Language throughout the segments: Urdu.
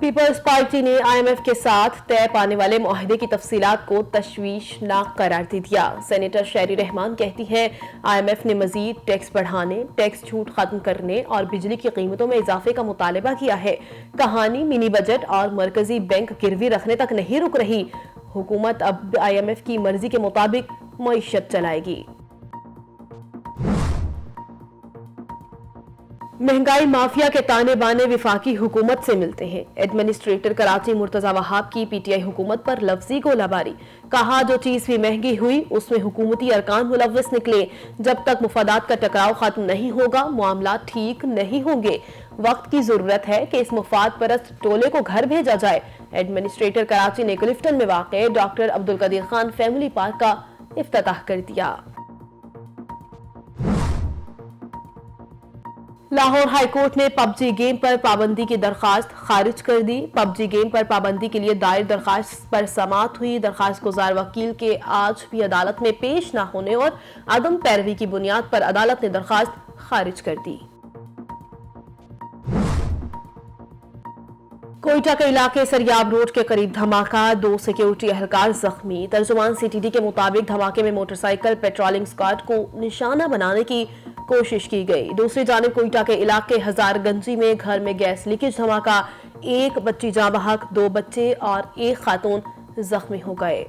پیپلز پارٹی نے IMF کے ساتھ طے پانے والے معاہدے کی تفصیلات کو تشویشناک قرار دے دیا۔ سینیٹر شیری رحمان کہتی ہیں IMF نے مزید ٹیکس بڑھانے، ٹیکس چھوٹ ختم کرنے اور بجلی کی قیمتوں میں اضافے کا مطالبہ کیا ہے۔ کہانی منی بجٹ اور مرکزی بینک گروی رکھنے تک نہیں رک رہی۔ حکومت اب IMF کی مرضی کے مطابق معیشت چلائے گی۔ مہنگائی مافیا کے تانے بانے وفاقی حکومت سے ملتے ہیں۔ ایڈمنسٹریٹر کراچی مرتضی وہاب کی PTI حکومت پر لفظی گولہ باری۔ کہا جو چیز بھی مہنگی ہوئی اس میں حکومتی ارکان ملوث نکلے۔ جب تک مفادات کا ٹکراؤ ختم نہیں ہوگا معاملات ٹھیک نہیں ہوں گے۔ وقت کی ضرورت ہے کہ اس مفاد پرست ٹولے کو گھر بھیجا جائے۔ ایڈمنسٹریٹر کراچی نے کلفٹن میں واقع doctor Abdul Qadeer Khan family park کا افتتاح کر دیا۔ لاہور ہائی کورٹ نے PUBG گیم پر پابندی کی درخواست خارج کر دی۔ PUBG گیم پر پابندی کے لیے دائر درخواست پر سماعت ہوئی۔ درخواست گزار وکیل کے آج بھی عدالت میں پیش نہ ہونے اور عدم پیروی کی بنیاد پر عدالت نے درخواست خارج کر دی۔ کوئٹہ کے علاقے سریاب روڈ کے قریب دھماکہ، 2 سیکیورٹی اہلکار زخمی۔ ترجمان CTD کے مطابق دھماکے میں موٹر سائیکل پیٹرولنگ اسکواڈ کو نشانہ بنانے کی کوشش کی گئی۔ دوسری جانب کوئٹہ کے علاقے ہزار گنجی میں گھر میں گیس لیکیج دھماکہ، 1 بچی جاں بحق، 2 بچے اور 1 خاتون زخمی ہو گئے۔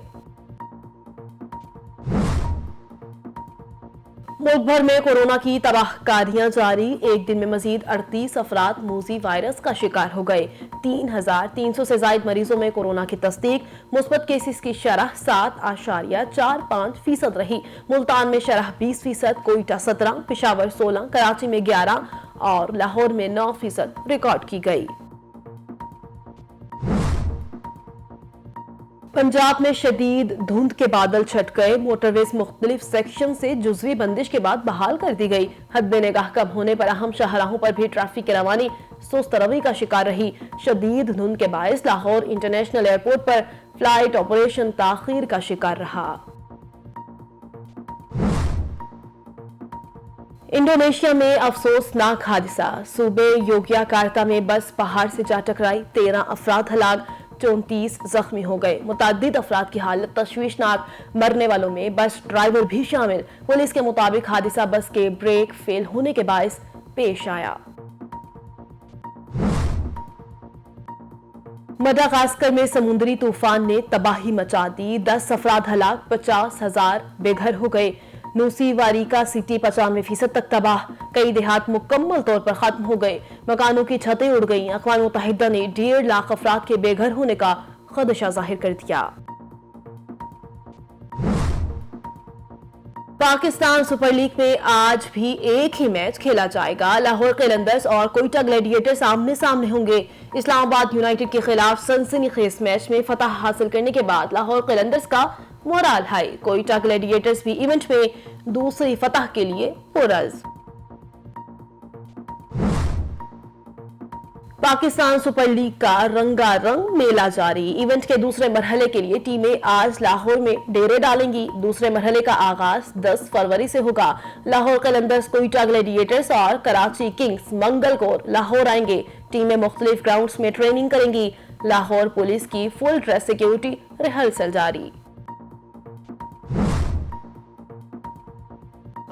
ملک بھر میں کورونا کی تباہ کاریاں جاری۔ ایک دن میں مزید 38 افراد موذی وائرس کا شکار ہو گئے۔ 3300 سے زائد مریضوں میں کورونا کی تصدیق۔ مثبت کیسز کی شرح 7.45% رہی۔ ملتان میں شرح 20%، کوئٹہ 17%، پشاور 16%، کراچی میں 11% اور لاہور میں 9% ریکارڈ کی گئی۔ پنجاب میں شدید دھند کے بادل چھٹ گئے۔ موٹر ویز مختلف سیکشن سے جزوی بندش کے بعد بحال کر دی گئی۔ حد نگاہ کم ہونے پر اہم شاہراہوں پر بھی ٹریفک کی روانی سست روی کا شکار رہی۔ شدید دھند کے باعث لاہور انٹرنیشنل ایئرپورٹ پر فلائٹ آپریشن تاخیر کا شکار رہا۔ انڈونیشیا میں افسوسناک حادثہ، صوبے یوگیاکارتا میں بس پہاڑ سے جا ٹکرائی، 13 افراد ہلاک، 34 زخمی ہو گئے۔ متعدد افراد کی حالت تشویشناک، مرنے والوں میں بس ڈرائیور بھی شامل۔ پولیس کے مطابق حادثہ بس کے بریک فیل ہونے کے باعث پیش آیا۔ مڈغاسکر میں سمندری طوفان نے تباہی مچا دی، 10 افراد ہلاک، 50,000 بے گھر ہو گئے۔ نوسی واریکا سٹی 95% تک تباہ، کئی دیہات مکمل طور پر ختم ہو گئے، مکانوں کی چھتیں اڑ گئیں۔ اقوام متحدہ نے 1.5 لاکھ افراد کے بے گھر ہونے کا خدشہ ظاہر کر دیا۔ پاکستان سپر لیگ میں آج بھی ایک ہی میچ کھیلا جائے گا۔ لاہور قلندرز اور کوئٹہ گلیڈیٹرز آمنے سامنے ہوں گے۔ اسلام آباد یونائیٹڈ کے خلاف سنسنی خیز میچ میں فتح حاصل کرنے کے بعد لاہور قلندرز کا مورال ہائی، کوئٹہ گلیڈیٹرز بھی ایونٹ میں دوسری فتح کے لیے پرعزم۔ پاکستان سپر لیگ کا رنگا رنگ میلہ جاری، ایونٹ کے دوسرے مرحلے کے لیے ٹیمیں آج لاہور میں ڈیرے ڈالیں گی۔ دوسرے مرحلے کا آغاز 10 فروری سے ہوگا۔ لاہور قلندرز، کوئٹہ گلیڈیٹرز اور کراچی کنگز منگل کو لاہور آئیں گے۔ ٹیمیں مختلف گراؤنڈز میں ٹریننگ کریں گی۔ لاہور پولیس کی فل ڈریس سیکیورٹی ریہرسل جاری۔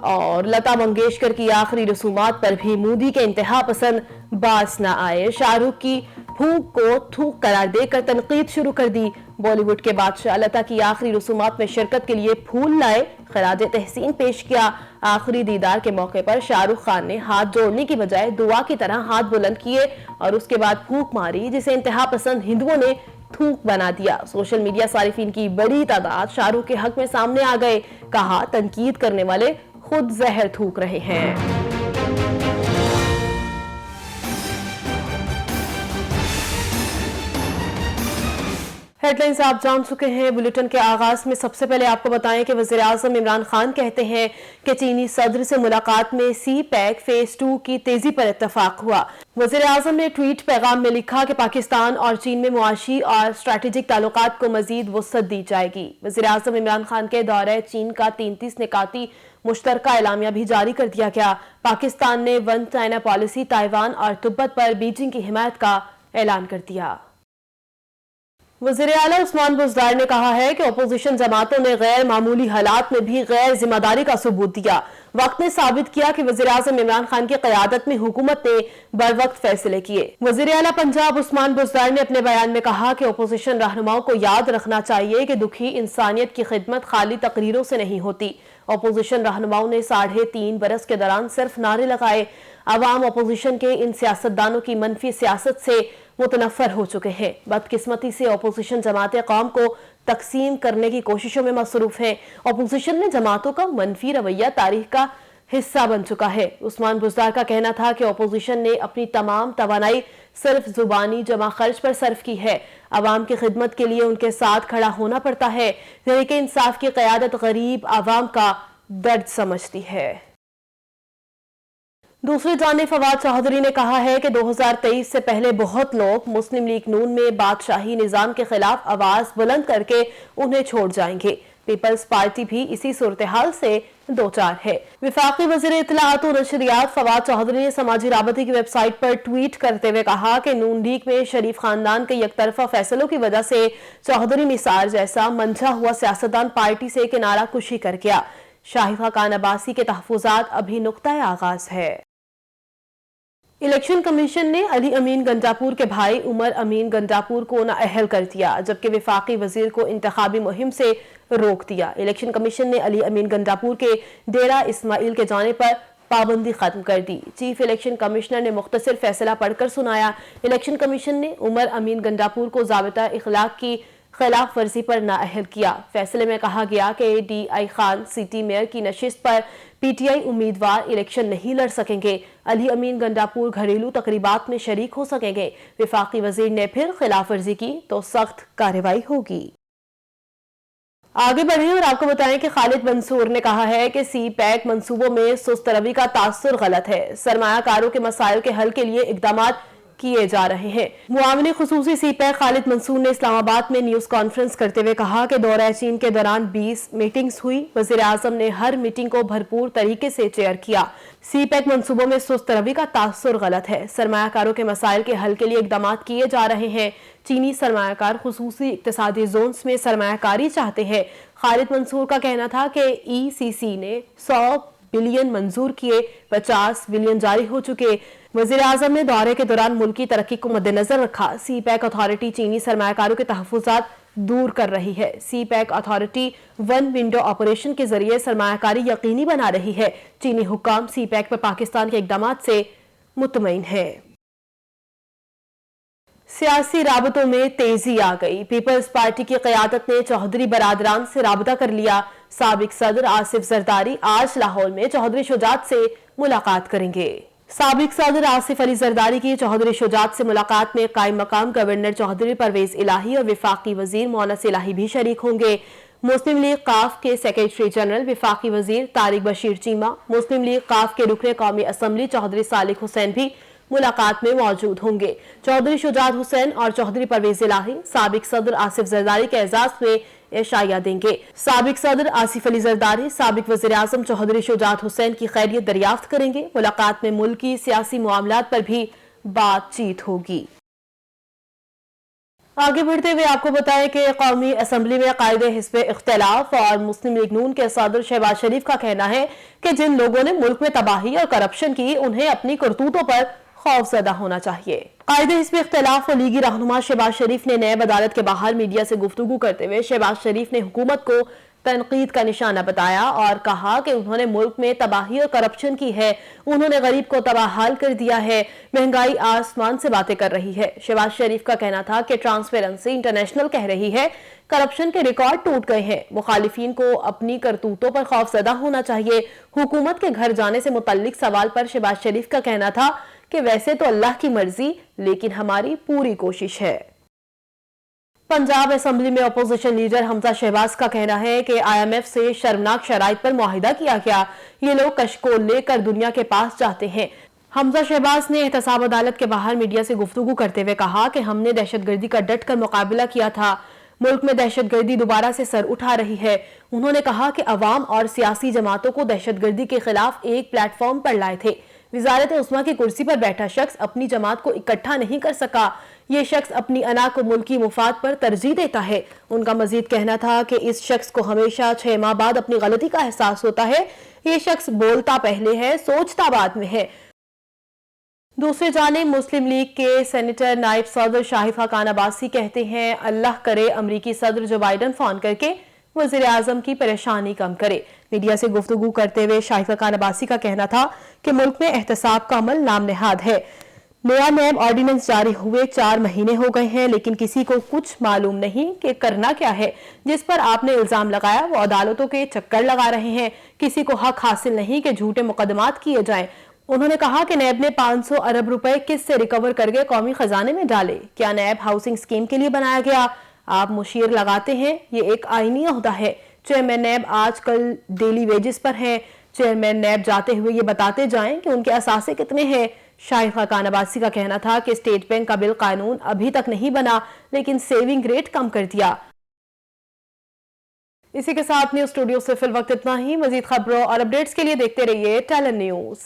اور لتا منگیشکر کی آخری رسومات پر بھی مودی کے انتہا پسند باز نہ آئے۔ شاہ رخ کی پھونک کو تھوک قرار دے کر تنقید شروع کر دی۔ بالی ووڈ کے بادشاہ لتا کی آخری رسومات میں شرکت کے لیے پھول لائے، خراج تحسین پیش کیا۔ آخری دیدار کے موقع پر شاہ رخ خان نے ہاتھ جوڑنے کی بجائے دعا کی طرح ہاتھ بلند کیے اور اس کے بعد پھونک ماری، جسے انتہا پسند ہندوؤں نے تھوک بنا دیا۔ سوشل میڈیا صارفین کی بڑی تعداد شاہ رخ کے حق میں سامنے آ گئے۔ کہا تنقید کرنے والے خود زہر تھوک رہے ہیں۔ ہیڈ لائنز آپ جان چکے ہیں۔ بلیٹن کے آغاز میں سب سے پہلے آپ کو بتائیں کہ وزیراعظم عمران خان کہتے ہیں کہ چینی صدر سے ملاقات میں سی پیک فیز 2 کی تیزی پر اتفاق ہوا۔ وزیراعظم نے ٹویٹ پیغام میں لکھا کہ پاکستان اور چین میں معاشی اور اسٹریٹجک تعلقات کو مزید وسعت دی جائے گی۔ وزیراعظم عمران خان کے دورہ چین کا 33 نکاتی مشترکہ اعلامیہ بھی جاری کر دیا گیا۔ پاکستان نے ون چائنا پالیسی، تائیوان اور تبت پر بیجنگ کی حمایت کا اعلان کر دیا۔ وزیر اعلیٰ عثمان بزدار نے کہا ہے کہ اپوزیشن جماعتوں نے غیر معمولی حالات میں بھی غیر ذمہ داری کا ثبوت دیا۔ وقت نے ثابت کیا کہ وزیراعظم عمران خان کی قیادت میں حکومت نے بروقت فیصلے کیے۔ وزیر اعلیٰ پنجاب عثمان بزدار نے اپنے بیان میں کہا کہ اپوزیشن رہنماؤں کو یاد رکھنا چاہیے کہ دکھی انسانیت کی خدمت خالی تقریروں سے نہیں ہوتی۔ اپوزیشن رہنماؤں نے 3.5 برس کے دوران صرف نعرے لگائے۔ عوام اپوزیشن کے ان سیاستدانوں کی منفی سیاست سے متنفر ہو چکے ہیں۔ بدقسمتی سے اپوزیشن جماعتیں قوم کو تقسیم کرنے کی کوششوں میں مصروف ہیں۔ اپوزیشن میں جماعتوں کا منفی رویہ تاریخ کا حصہ بن چکا ہے۔ عثمان بزدار کا کہنا تھا کہ اپوزیشن نے اپنی تمام توانائی صرف زبانی جمع خرچ پر صرف کی ہے۔ عوام کی خدمت کے لیے ان کے ساتھ کھڑا ہونا پڑتا ہے۔ تحریک انصاف کی قیادت غریب عوام کا درد سمجھتی ہے۔ دوسری جانب فواد چوہدری نے کہا ہے کہ 2023 سے پہلے بہت لوگ مسلم لیگ نون میں بادشاہی نظام کے خلاف آواز بلند کر کے انہیں چھوڑ جائیں گے۔ پیپلز پارٹی بھی اسی صورتحال سے دوچار ہے۔ وفاقی وزیر اطلاعات و نشریات فواد چوہدری نے سماجی رابطے کی ویب سائٹ پر ٹویٹ کرتے ہوئے کہا کہ نون لیگ میں شریف خاندان کے یک طرفہ فیصلوں کی وجہ سے چوہدری نثار جیسا منجھا ہوا سیاستدان پارٹی سے کنارہ کشی کر گیا۔ شاہد خاقان عباسی کے تحفظات ابھی نقطۂ آغاز ہے۔ الیکشن کمیشن نے علی امین گنجاپور کے بھائی عمر امین گنجاپور کو نااہل کر دیا، جبکہ وفاقی وزیر کو انتخابی مہم سے روک دیا۔ الیکشن کمیشن نے علی امین گنجاپور کے ڈیرہ اسماعیل کے جانے پر پابندی ختم کر دی۔ چیف الیکشن کمشنر نے مختصر فیصلہ پڑھ کر سنایا۔ الیکشن کمیشن نے عمر امین گنجاپور کو ضابطہ اخلاق کی خلاف ورزی پر نااہل کیا۔ فیصلے میں کہا گیا کہ D I Khan city mayor کی نشست پر پی ٹی آئی امیدوار الیکشن نہیں لڑ سکیں گے۔ علی امین گنجاپور گھریلو تقریبات میں شریک ہو سکیں گے۔ وفاقی وزیر نے پھر خلاف ورزی کی تو سخت کارروائی ہوگی۔ آگے بڑھیں اور آپ کو بتائیں کہ خالد منصور نے کہا ہے کہ سی پیک منصوبوں میں سست روی کا تاثر غلط ہے۔ سرمایہ کاروں کے مسائل کے حل کے لیے اقدامات کیے جا رہے ہیں۔ معاون خصوصی سی پیک خالد منصور نے اسلام آباد میں نیوز کانفرنس کرتے ہوئے کہا کہ دورہ چین کے دوران 20 میٹنگز ہوئی۔ وزیر اعظم نے ہر میٹنگ کو بھرپور طریقے سے چیئر کیا۔ سی پیک منصوبوں میں سست روی کا تاثر غلط ہے۔ سرمایہ کاروں کے مسائل کے حل کے لیے اقدامات کیے جا رہے ہیں۔ چینی سرمایہ کار خصوصی اقتصادی زونز میں سرمایہ کاری چاہتے ہیں۔ خالد منصور کا کہنا تھا کہ ای سی سی نے 100 بلین منظور کیے، 50 بلین جاری ہو چکے۔ وزیر اعظم نے دورے کے دوران ملکی ترقی کو مد نظر رکھا۔ سی پیک اتھارٹی چینی سرمایہ کاروں کے تحفظات دور کر رہی ہے۔ CPEC authority one window operation کے ذریعے سرمایہ کاری یقینی بنا رہی ہے۔ چینی حکام سی پیک پر پاکستان کے اقدامات سے مطمئن ہیں۔ سیاسی رابطوں میں تیزی آ گئی۔ پیپلز پارٹی کی قیادت نے چوہدری برادران سے رابطہ کر لیا۔ سابق صدر آصف زرداری آج لاہور میں چوہدری شجاعت سے ملاقات کریں گے۔ سابق صدر آصف علی زرداری کی چوہدری شجاعت سے ملاقات میں قائم مقام گورنر چوہدری پرویز الہی اور وفاقی وزیر مونس الہی بھی شریک ہوں گے۔ مسلم لیگ قاف کے سیکریٹری جنرل وفاقی وزیر طارق بشیر چیمہ، مسلم لیگ قاف کے رکن قومی اسمبلی چوہدری صالح حسین بھی ملاقات میں موجود ہوں گے۔ چوہدری شجاعت حسین اور چوہدری پرویز الہی سابق صدر آصف زرداری کے اعزاز میں عشائیہ دیں گے۔ سابق صدر آصف علی زرداری سابق وزیر اعظم چوہدری شجاعت حسین کی خیریت دریافت کریں گے۔ ملاقات میں ملکی سیاسی معاملات پر بھی بات چیت ہوگی۔ آگے بڑھتے ہوئے آپ کو بتائیں کہ قومی اسمبلی میں قائد حزب اختلاف اور مسلم لیگ نون کے صدر شہباز شریف کا کہنا ہے کہ جن لوگوں نے ملک میں تباہی اور کرپشن کی انہیں اپنی کرتوتوں پر خوف زدہ ہونا چاہیے۔ قائد حزب اختلاف اور لیگی رہنما شہباز شریف نے نیب عدالت کے باہر میڈیا سے گفتگو کرتے ہوئے شہباز شریف نے حکومت کو تنقید کا نشانہ بتایا اور کہا کہ انہوں نے ملک میں تباہی اور کرپشن کی ہے، انہوں نے غریب کو تباہ حال کر دیا ہے، مہنگائی آسمان سے باتیں کر رہی ہے۔ شہباز شریف کا کہنا تھا کہ ٹرانسپیرنسی انٹرنیشنل کہہ رہی ہے کرپشن کے ریکارڈ ٹوٹ گئے ہیں، مخالفین کو اپنی کرتوتوں پر خوف زدہ ہونا چاہیے۔ حکومت کے گھر جانے سے متعلق سوال پر شہباز شریف کا کہنا تھا کہ ویسے تو اللہ کی مرضی لیکن ہماری پوری کوشش ہے۔ پنجاب اسمبلی میں اپوزیشن لیڈر حمزہ شہباز کا کہنا ہے کہ آئی ایم ایف سے شرمناک شرائط پر معاہدہ کیا گیا، یہ لوگ کشکول لے کر دنیا کے پاس جاتے ہیں۔ حمزہ شہباز نے احتساب عدالت کے باہر میڈیا سے گفتگو کرتے ہوئے کہا کہ ہم نے دہشت گردی کا ڈٹ کر مقابلہ کیا تھا، ملک میں دہشت گردی دوبارہ سے سر اٹھا رہی ہے۔ انہوں نے کہا کہ عوام اور سیاسی جماعتوں کو دہشت گردی کے خلاف ایک پلیٹ فارم پر لائے تھے۔ وزارت عظمیٰ کی کرسی پر بیٹھا شخص اپنی جماعت کو اکٹھا نہیں کر سکا، یہ شخص اپنی انا کو ملکی مفاد پر ترجیح دیتا ہے۔ ان کا مزید کہنا تھا کہ اس شخص کو ہمیشہ 6 ماہ بعد اپنی غلطی کا احساس ہوتا ہے۔ یہ شخص بولتا پہلے ہے، سوچتا بعد میں ہے۔ دوسری جانب مسلم لیگ کے سینیٹر نائب صدر شاہد خاقان عباسی کہتے ہیں اللہ کرے امریکی صدر جو بائیڈن فون کر کے وزیر اعظم کی پریشانی کم کرے۔ میڈیا سے گفتگو کرتے ہوئے شاہد خاقان عباسی کا کہنا تھا کہ ملک میں احتساب کا عمل نام نہاد ہے۔ نیا نیب آرڈیننس جاری ہوئے 4 مہینے ہو گئے ہیں، لیکن کسی کو کچھ معلوم نہیں کہ کرنا کیا ہے۔ جس پر آپ نے الزام لگایا وہ عدالتوں کے چکر لگا رہے ہیں۔ کسی کو حق حاصل نہیں کہ جھوٹے مقدمات کیے جائیں۔ انہوں نے کہا کہ نیب نے 500 ارب روپے کس سے ریکور کر کے قومی خزانے میں ڈالے؟ کیا نیب ہاؤسنگ سکیم کے لیے بنایا گیا؟ آپ مشیر لگاتے ہیں، یہ ایک آئینی عہدہ ہے۔ چیئرمین نیب آج کل ڈیلی ویجز پر ہیں۔ چیئرمین نیب جاتے ہوئے یہ بتاتے جائیں کہ ان کے اثاثے کتنے ہیں۔ شاہد خاقان عباسی کا کہنا تھا کہ اسٹیٹ بینک کا بل قانون ابھی تک نہیں بنا، لیکن سیونگ ریٹ کم کر دیا۔ اسی کے ساتھ نیوز اسٹوڈیو سے فی الوقت اتنا ہی۔ مزید خبروں اور اپڈیٹس کے لیے دیکھتے رہیے ٹیلن نیوز۔